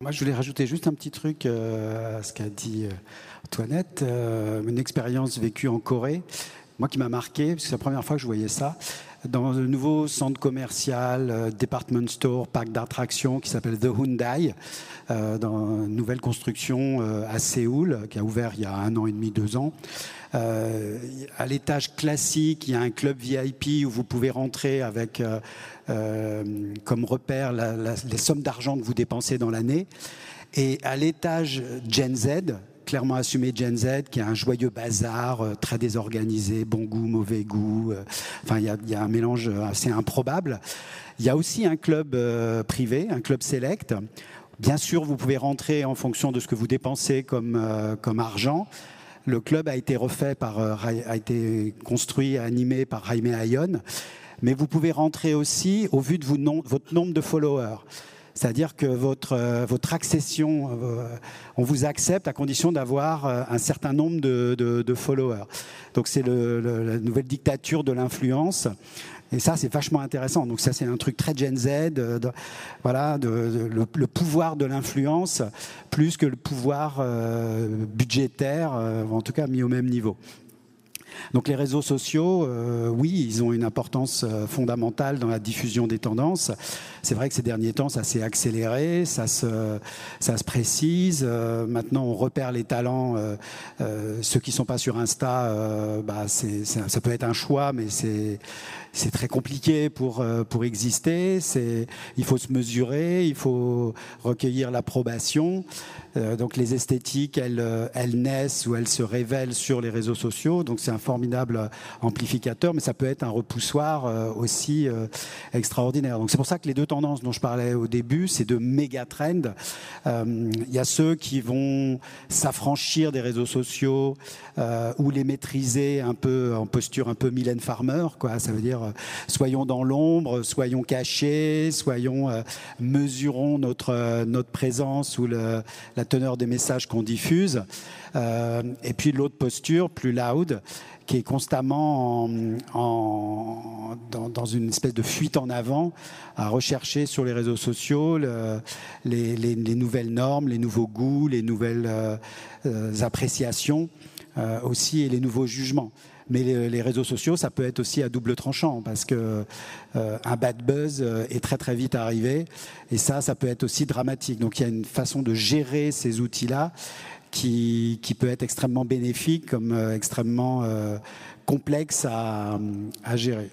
Moi, je voulais rajouter juste un petit truc à ce qu'a dit Antoinette. Une expérience vécue en Corée, moi qui m'a marqué, parce que c'est la première fois que je voyais ça, dans le nouveau centre commercial, department store, parc d'attractions qui s'appelle The Hyundai, dans une nouvelle construction à Séoul, qui a ouvert il y a 1 an et demi, 2 ans. À l'étage classique, il y a un club VIP où vous pouvez rentrer avec comme repère les sommes d'argent que vous dépensez dans l'année. Et à l'étage Gen Z, clairement assumé Gen Z, qui a un joyeux bazar, très désorganisé, bon goût, mauvais goût. Enfin, il y a un mélange assez improbable. Il y a aussi un club privé, un club select. Bien sûr, vous pouvez rentrer en fonction de ce que vous dépensez comme argent. Le club a été a été construit, animé par Jaime Ayon. Mais vous pouvez rentrer aussi au vu de votre nombre de followers. C'est-à-dire que votre accession, on vous accepte à condition d'avoir un certain nombre de followers. Donc c'est la nouvelle dictature de l'influence. Et ça, c'est vachement intéressant. Donc ça, c'est un truc très Gen Z, le pouvoir de l'influence, plus que le pouvoir budgétaire, en tout cas mis au même niveau. Donc les réseaux sociaux, oui, ils ont une importance fondamentale dans la diffusion des tendances. C'est vrai que ces derniers temps, ça s'est accéléré, ça se précise. Maintenant, on repère les talents. Ceux qui ne sont pas sur Insta, ça peut être un choix, mais c'est très compliqué pour exister. Il faut se mesurer, il faut recueillir l'approbation. Donc les esthétiques, elles naissent ou elles se révèlent sur les réseaux sociaux. Donc c'est un formidable amplificateur, mais ça peut être un repoussoir aussi extraordinaire. Donc c'est pour ça que les deux tendances dont je parlais au début, c'est de méga trends. Il y a ceux qui vont s'affranchir des réseaux sociaux ou les maîtriser un peu en posture un peu Mylène Farmer, quoi. Ça veut dire soyons dans l'ombre, soyons cachés, mesurons notre présence ou la teneur des messages qu'on diffuse. Et puis l'autre posture, plus loud, qui est constamment dans une espèce de fuite en avant, à rechercher sur les réseaux sociaux les nouvelles normes, les nouveaux goûts, les nouvelles appréciations aussi, et les nouveaux jugements. Mais les réseaux sociaux, ça peut être aussi à double tranchant, parce que un bad buzz est très très vite arrivé, et ça peut être aussi dramatique. Donc il y a une façon de gérer ces outils-là qui peut être extrêmement bénéfique comme extrêmement complexe à gérer.